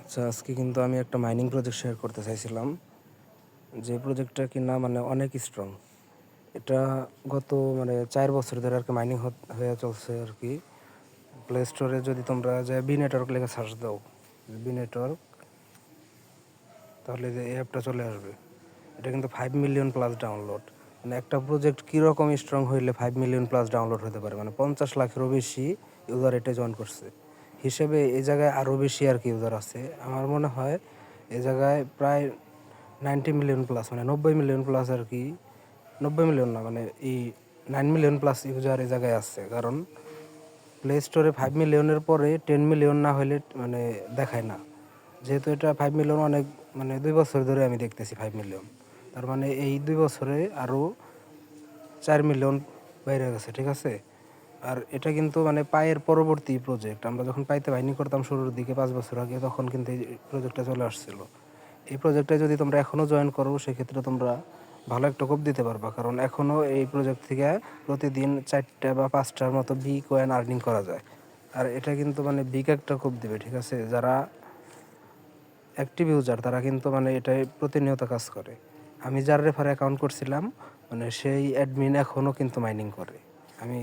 আচ্ছা, আজকে কিন্তু আমি একটা মাইনিং প্রজেক্ট শেয়ার করতে চাইছিলাম, যে প্রজেক্টটা কিনা অনেক স্ট্রং। এটা গত 4 বছর ধরে আর কি মাইনিং হয়ে চলছে আর কি। প্লে স্টোরে যদি তোমরা যে বি নেটওয়ার্ক লেখা সার্চ দাও, বি নেটওয়ার্ক, তাহলে যে এই অ্যাপটা চলে আসবে। এটা কিন্তু 5 মিলিয়ন প্লাস ডাউনলোড। একটা প্রজেক্ট কীরকম স্ট্রং হইলে 5 মিলিয়ন প্লাস ডাউনলোড হতে পারে, 50 লাখেরও বেশি ইউজার এটা জয়েন করছে হিসেবে এই জায়গায় আরও বেশি আর কি ইউজার আছে। আমার মনে হয় এই জায়গায় প্রায় 90 মিলিয়ন প্লাস, 90 মিলিয়ন প্লাস আর কি। 90 মিলিয়ন না, এই 9 মিলিয়ন প্লাস ইউজার এই জায়গায় আছে। কারণ প্লে স্টোরে 5 মিলিয়নের পরে 10 মিলিয়ন না হলে দেখায় না। যেহেতু এটা 5 মিলিয়ন অনেক, 2 বছর ধরে আমি দেখতেছি 5 মিলিয়ন। তার এই 2 বছরে আরও 4 মিলিয়ন বাইরে গেছে, ঠিক আছে। আর এটা কিন্তু পায়ের পরবর্তী প্রজেক্ট। আমরা যখন পাইতে বাইনি করতাম শুরুর দিকে 5 বছর আগে, তখন কিন্তু এই প্রজেক্টটা চলে আসছিল। এই প্রজেক্টে যদি তোমরা এখনও জয়েন করো, সেক্ষেত্রে তোমরা ভালো একটা কোপ দিতে পারবা। কারণ এখনও এই প্রজেক্ট থেকে প্রতিদিন 4টা বা 5টার মতো বি কয়েন আর্নিং করা যায়। আর এটা কিন্তু বিগ একটা কোপ দিবে, ঠিক আছে। যারা অ্যাক্টিভ ইউজার তারা কিন্তু এটাই প্রতিনিয়ত কাজ করে। আমি যার রেফারে অ্যাকাউন্ট করছিলাম, সেই অ্যাডমিন এখনও কিন্তু মাইনিং করে। আমি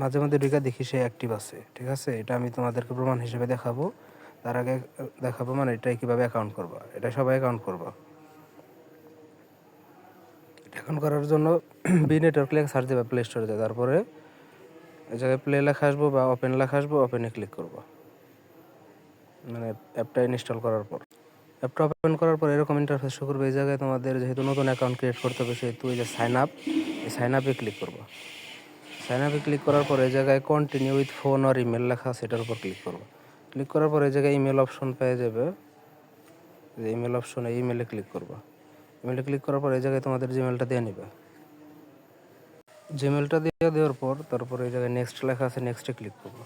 মাঝে মধ্যে ঢুকে দেখি সে অ্যাক্টিভ আছে, ঠিক আছে। এটা আমি তোমাদেরকে প্রমাণ হিসেবে দেখাবো। তার আগে দেখাবো এটাই কীভাবে অ্যাকাউন্ট করবা। এটা সবাই অ্যাকাউন্ট করবা। অ্যাকাউন্ট করার জন্য বি নেটওয়ার্ক লেখা সার্চ দেবা প্লে স্টোরে যায়। তারপরে এই জায়গায় প্লে লেখা আসবো বা ওপেন লেখা আসবো, ওপেনে ক্লিক করবো। অ্যাপটা ইনস্টল করার পর অ্যাপটা ওপেন করার পর এরকম ইন্টারফেস শো করবে। এই জায়গায় তোমাদের যেহেতু নতুন অ্যাকাউন্ট ক্রিয়েট করতে হবে, সেহেতু এই যে সাইন আপ, এই সাইন আপে ক্লিক করবো। সাইন আপে ক্লিক করার পর এই জায়গায় কন্টিনিউ উইথ ফোন আর ইমেল লেখা, সেটার উপর ক্লিক করবো। ক্লিক করার পর এই জায়গায় ইমেল অপশন পেয়ে যাবে। যে ইমেল অপশনে ইমেলে ক্লিক করবো। ইমেলে ক্লিক করার পর এই জায়গায় তোমাদের জিমেলটা দিয়ে নেবে। জিমেলটা দিয়ে দেওয়ার পর তারপরে এই জায়গায় নেক্সট লেখা আছে, নেক্সটে ক্লিক করবো।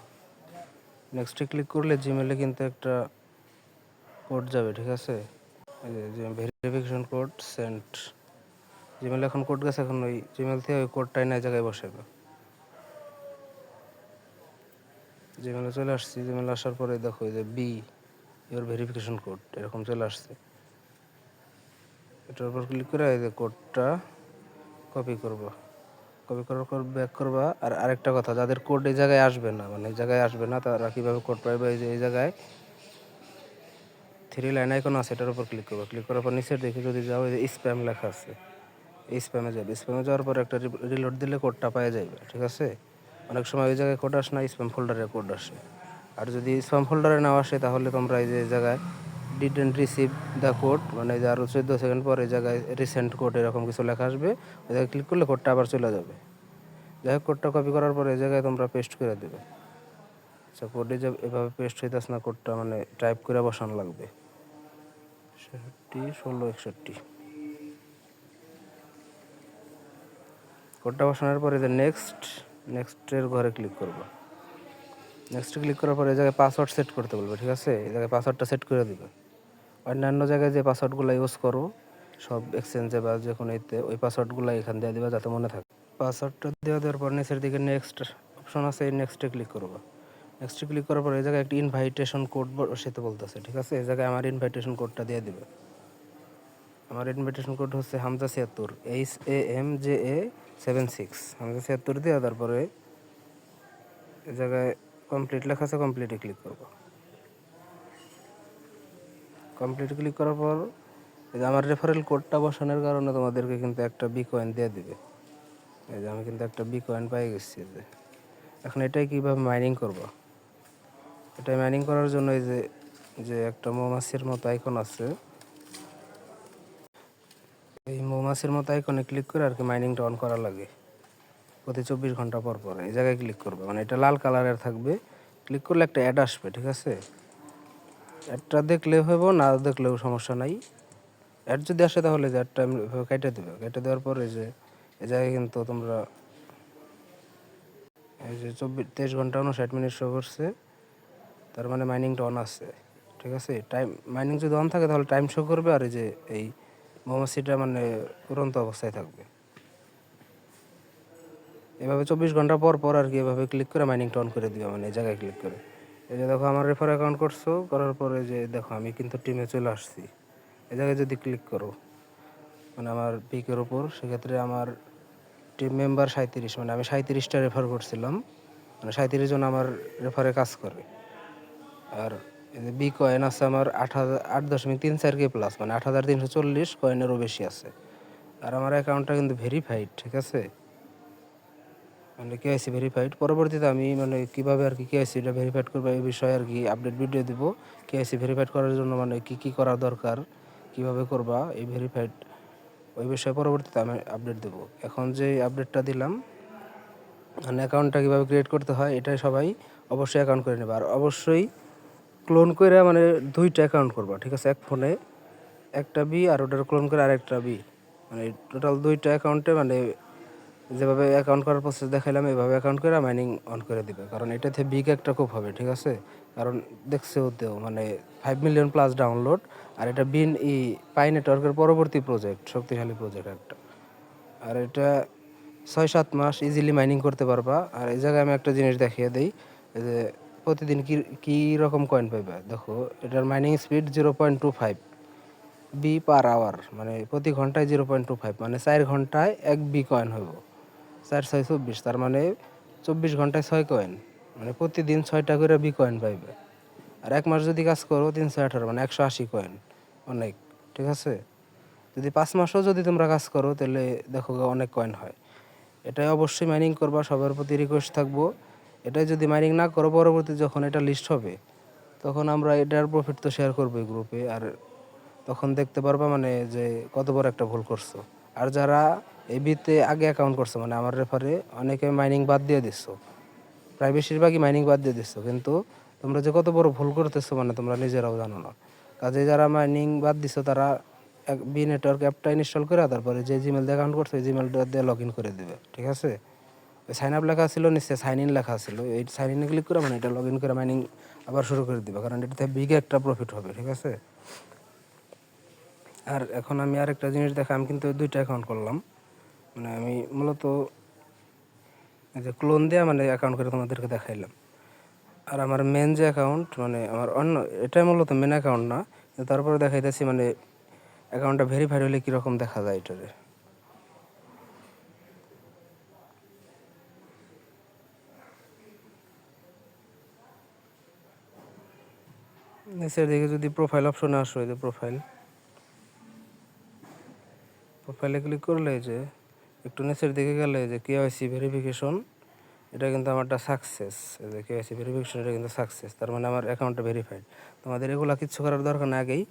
নেক্সটে ক্লিক করলে জিমেলে কিন্তু একটা কোড যাবে, ঠিক আছে। এই যে ভেরিফিকেশন কোড সেন্ট, জিমেল এখন কোড গেছে। এখন ওই জিমেল থেকে ওই কোডটাই না জায়গায় বসাবে। জিমেলে চলে আসছি। জিমেলে আসার পরে দেখো এই যে বি ইওর ভেরিফিকেশন কোড এরকম চলে আসছে। এটার উপর ক্লিক করে এই যে কোডটা কপি করবো। কপি করার পর ব্যাক করবা। আর আরেকটা কথা, যাদের কোড এই জায়গায় আসবে না, এই জায়গায় আসবে না, তারা কীভাবে কোড পাইবে? এই যে এই জায়গায় 3 লাইন আইকন আছে, এটার উপর ক্লিক করবো। ক্লিক করার পর নিচের দিকে যদি যাও, এই যে স্প্যাম লেখা আছে, এই স্প্যামে যাবে। স্প্যামে যাওয়ার পর একটা রিলোড দিলে কোডটা পাওয়া যাবে, ঠিক আছে। অনেক সময় ওই জায়গায় কোড আসে না, স্প্যাম ফোল্ডারে কোড আসে। আর যদি স্প্যাম ফোল্ডারে না আসে, তাহলে তোমরা এই যে জায়গায় ডিডন্ট রিসিভ দ্য কোড, যে আরও 14 সেকেন্ড পর এই জায়গায় রিসেন্ট কোড এরকম কিছু লেখা আসবে। ওই জায়গায় ক্লিক করলে কোডটা আবার চলে যাবে। যাই হোক, কোডটা কপি করার পর এই জায়গায় তোমরা পেস্ট করে দেবে। আচ্ছা, কোডে যে এভাবে পেস্ট হইতেছে না, কোডটা টাইপ করে বসানো লাগবে। 1661 কোডটা বসানোর পরে যে নেক্সটের ঘরে ক্লিক করবো। নেক্সট ক্লিক করার পরে এই জায়গায় পাসওয়ার্ড সেট করতে বলবে, ঠিক আছে। এই জায়গায় পাসওয়ার্ডটা সেট করে দিবে। অন্যান্য জায়গায় যে পাসওয়ার্ডগুলো ইউজ করো সব এক্সচেঞ্জে বা যে কোনো ইতে, ওই পাসওয়ার্ডগুলো এখান দিয়ে দিবা যাতে মনে থাকে। পাসওয়ার্ডটা দেওয়ার পর নিচের দিকে নেক্সট অপশন আছে, এই নেক্সটে ক্লিক করবো। নেক্সটে ক্লিক করার পর এই জায়গায় একটা ইনভাইটেশন কোড বসাতে বলতেছে, ঠিক আছে। এই জায়গায় আমার ইনভাইটেশন কোডটা দিয়ে দিবে। আমার ইনভাইটেশন কোড হচ্ছে হামজা 76, HAMJA76, হামজা 76 দিয়ে তারপরে এই জায়গায় কমপ্লিট লেখা আছে, কমপ্লিটে ক্লিক করবো। কমপ্লিটে ক্লিক করার পর এই যে আমার রেফারেল কোডটা বসানোর কারণে তোমাদেরকে কিন্তু একটা বি কয়েন দিয়ে দিবে। এই যে আমি কিন্তু একটা বি কয়েন পাই গেছি। যে এখন এটাই কীভাবে মাইনিং করবো, এটাই মাইনিং করার জন্য এই যে যে একটা মৌমাছির মতো আইকন আছে, এই মৌমাছির মতো আইকনে ক্লিক করে আর কি মাইনিংটা অন করা লাগে। প্রতি 24 ঘন্টা পর পর এই জায়গায় ক্লিক করবে। এটা লাল কালারের থাকবে। ক্লিক করলে একটা অ্যাড আসবে, ঠিক আছে। অ্যাডটা দেখলেও হইব, না দেখলেও সমস্যা নাই। অ্যাড যদি আসে তাহলে যে অ্যাডটা কেটে দেবে। কেটে দেওয়ার পরে যে এই জায়গায় কিন্তু তোমরা এই যে 23 ঘন্টা 59 মিনিট শো করছে, তার মাইনিংটা অন আছে, ঠিক আছে। টাইম মাইনিং যদি অন থাকে তাহলে টাইম শো করবে। আর এই যে এই মৌমাছিটা উড়ন্ত অবস্থায় থাকবে। এভাবে 24 ঘন্টা পর পর আর কি এভাবে ক্লিক করে মাইনিংটা অন করে দিবে, এই জায়গায় ক্লিক করে। এই যে দেখো আমার রেফার অ্যাকাউন্ট করছো, করার পরে যে দেখো আমি কিন্তু টিমে চলে আসছি। এই জায়গায় যদি ক্লিক করো মানে আমার পিকের ওপর, সেক্ষেত্রে আমার টিম মেম্বার 37, মানে আমি 37টা রেফার করছিলাম, মানে 37 জন আমার রেফারে কাজ করে। আর এই যে বি কয়েন আছে আমার 8.34K প্লাস, মানে 8,340 কয়েনেরও বেশি আছে। আর আমার অ্যাকাউন্টটা কিন্তু ভেরিফাইড, ঠিক আছে, মানে কেওয়াইসি ভেরিফাইড। পরবর্তীতে আমি মানে কীভাবে আর কি কেওয়াইসিটা ভেরিফাইড করবো এই বিষয়ে আর কি আপডেট ভিডিও দিব। কেওয়াইসি ভেরিফাইড করার জন্য মানে কী করা দরকার, কিভাবে করবা এই ভেরিফাইড, ওই বিষয়ে পরবর্তীতে আমি আপডেট দেবো। এখন যে আপডেটটা দিলাম মানে অ্যাকাউন্টটা কীভাবে ক্রিয়েট করতে হয়, এটাই সবাই অবশ্যই অ্যাকাউন্ট করে নেবে। আর অবশ্যই ক্লোন করে মানে 2টা অ্যাকাউন্ট করবা, ঠিক আছে, এক ফোনে একটা বি আর ওটার ক্লোন করে আরেকটা বি, মানে টোটাল 2টা অ্যাকাউন্টে মানে যেভাবে অ্যাকাউন্ট করার প্রসেস দেখাইলাম এইভাবে অ্যাকাউন্ট করে মাইনিং অন করে দিবে। কারণ এটাতে বিগ একটা খুব হবে, ঠিক আছে, কারণ দেখছে ওতেও মানে 5 মিলিয়ন প্লাস ডাউনলোড। আর এটা পাই নেটওয়ার্কের পরবর্তী প্রজেক্ট, শক্তিশালী প্রজেক্ট একটা। আর এটা 6-7 মাস ইজিলি মাইনিং করতে পারবা। আর এই জায়গায় আমি একটা জিনিস দেখিয়ে দিই, যে প্রতিদিন কী রকম কয়েন পাইবা। দেখো এটার mining speed 0.25 B per hour, মানে প্রতি ঘন্টায় 0.25, মানে 4 ঘন্টায় 1 বি কয়েন হইব। 4-6-24, তার মানে 24 ঘন্টায় 6 কয়েন, মানে প্রতিদিন 6টা করে বি কয়েন পাইবে। আর 1 মাস যদি কাজ করো 318, মানে 180 কয়েন, অনেক, ঠিক আছে। যদি 5 মাসও যদি তোমরা কাজ করো তাহলে দেখো অনেক কয়েন হয়। এটাই অবশ্যই মাইনিং করবা, সবার প্রতি রিকোয়েস্ট থাকবো। এটাই যদি মাইনিং না করো, পরবর্তী যখন এটা লিস্ট হবে তখন আমরা এটার প্রফিট তো শেয়ার করবো গ্রুপে, আর তখন দেখতে পারবা মানে যে কত বড় একটা ভুল করছো। আর যারা এবিতে আগে অ্যাকাউন্ট করছো, মানে আমার রেফারে অনেকে মাইনিং বাদ দিয়ে দিচ্ছো, প্রায় বেশিরভাগই মাইনিং বাদ দিয়ে দিচ্ছো, কিন্তু তোমরা যে কত বড় ভুল করতেছো মানে তোমরা নিজেরাও জানো না। কাজে যারা মাইনিং বাদ দিছো তারা বি নেটওয়ার্ক অ্যাপটা ইনস্টল করে তারপরে যে জিমেল দিয়ে অ্যাকাউন্ট করছো এই জিমেলটা দিয়ে লগ ইন করে দেবে, ঠিক আছে। ওই সাইন আপ লেখা ছিল, নিশ্চয় সাইন ইন লেখা ছিল, এই সাইন ইনে ক্লিক করে মানে এটা লগ ইন করে মাইনিং আবার শুরু করে দিবে, কারণ এটাতে বিগ একটা প্রফিট হবে, ঠিক আছে। আর এখন আমি আরেকটা জিনিস দেখা, আমি কিন্তু 2টা অ্যাকাউন্ট করলাম, মানে আমি মূলত এই যে ক্লোন দেওয়া মানে অ্যাকাউন্ট করে তোমাদেরকে দেখাইলাম। আর আমার মেন যে অ্যাকাউন্ট, মানে আমার অন্য, এটাই মূলত মেন অ্যাকাউন্ট না, তারপরে দেখাইতেছি মানে অ্যাকাউন্টটা ভেরিফাইড হলে কীরকম দেখা যায় এটারে। নিচের দিকে যদি প্রোফাইল অপশনে আসো, এই যে প্রোফাইলে ক্লিক করলে যে একটু নিচের দিকে গেলে যে কেওয়াইসি ভেরিফিকেশন, এটা কিন্তু আমারটা সাকসেস। এই যে কেওয়াইসি ভেরিফিকেশন, এটা কিন্তু সাকসেস, তার মানে আমার অ্যাকাউন্টটা ভেরিফাইড। তোমাদের এগুলো কিচ্ছু করার দরকার না, আগেই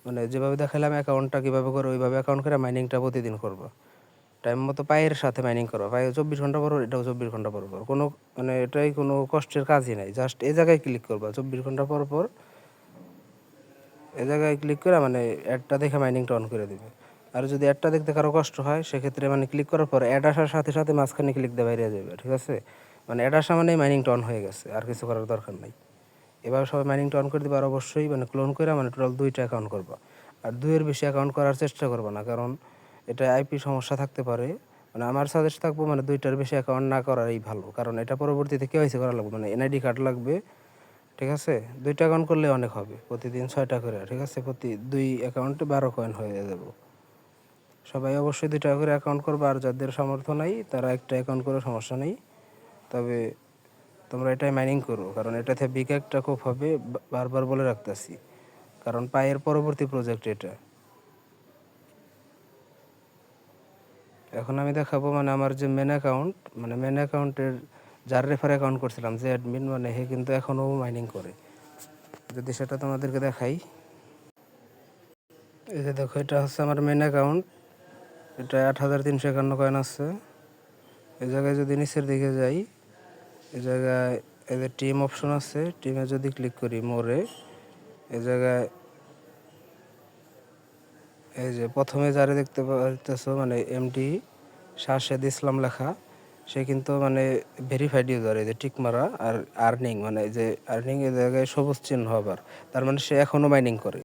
মানে যেভাবে দেখালাম অ্যাকাউন্টটা কীভাবে করো ওইভাবে অ্যাকাউন্ট করে মাইনিংটা প্রতিদিন করবো। টাইম মতো পায়ের সাথে মাইনিং করো, পায়ে 24 ঘন্টা পর, এটাও 24 ঘন্টা পর পর, কোনো মানে এটাই কোনো কষ্টের কাজই নাই। জাস্ট এই জায়গায় ক্লিক করবা 24 ঘন্টা পর পর, এই জায়গায় ক্লিক করে মানে অ্যাডটা দেখে মাইনিংটা অন করে দিবে। আর যদি অ্যাডটা দেখতে কারো কষ্ট হয় সেক্ষেত্রে মানে ক্লিক করার পর অ্যাড আসার সাথে সাথে মাঝখানে ক্লিক দিয়ে বাইরে যাবে, ঠিক আছে। মানে অ্যাড আসা মানে মাইনিংটা অন হয়ে গেছে, আর কিছু করার দরকার নাই। এবার সবাই মাইনিংটা অন করে দিবে। আর অবশ্যই মানে ক্লোন করে মানে টোটাল 2টা অ্যাকাউন্ট করবা। আর 2-এর বেশি অ্যাকাউন্ট করার চেষ্টা করবা না, কারণ এটা আইপি সমস্যা থাকতে পারে। মানে আমার সাজেস্ট থাকবো মানে 2টার বেশি অ্যাকাউন্ট না করারই ভালো, কারণ এটা পরবর্তীতে কেওয়াইসি করা লাগবে, মানে এনআইডি কার্ড লাগবে, ঠিক আছে। 2টা অ্যাকাউন্ট করলে অনেক হবে, প্রতিদিন 6টা করে, ঠিক আছে, প্রতি 2 অ্যাকাউন্টে 12 কয়েন হয়ে যাবে। সবাই অবশ্যই 2টা করে অ্যাকাউন্ট করবে। আর যাদের সামর্থ্য নাই তারা একটা অ্যাকাউন্ট করে সমস্যা নেই, তবে তোমরা এটাই মাইনিং করো, কারণ এটাতে বিগ একটা খুব হবে, বারবার বলে রাখতেছি, কারণ পায়ের পরবর্তী প্রজেক্ট এটা। এখন আমি দেখাবো মানে আমার যে মেন অ্যাকাউন্ট, মানে মেন অ্যাকাউন্টের যার রেফার অ্যাকাউন্ট করছিলাম যে অ্যাডমিন, মানে হে কিন্তু এখনও মাইনিং করে। যদি সেটা তোমাদেরকে দেখাই, এই যে দেখো এটা হচ্ছে আমার মেন অ্যাকাউন্ট, এটা 8,351 কয়েন আছে। এই জায়গায় যদি নিচের দিকে যাই, এই জায়গায় এই যে টিম অপশন আছে, টিমে যদি ক্লিক করি মোরে, এই জায়গায় এই যে প্রথমে যারা দেখতে পাচ্ছ মানে এমডি শাহেদ ইসলাম লেখা, সে কিন্তু মানে ভেরিফাইড ইউজার, এই যে টিক মারা। আর আর্নিং, মানে এই যে আর্নিং, এই জায়গায় সবুজ চিহ্ন আবার, তার মানে সে এখনও মাইনিং করে।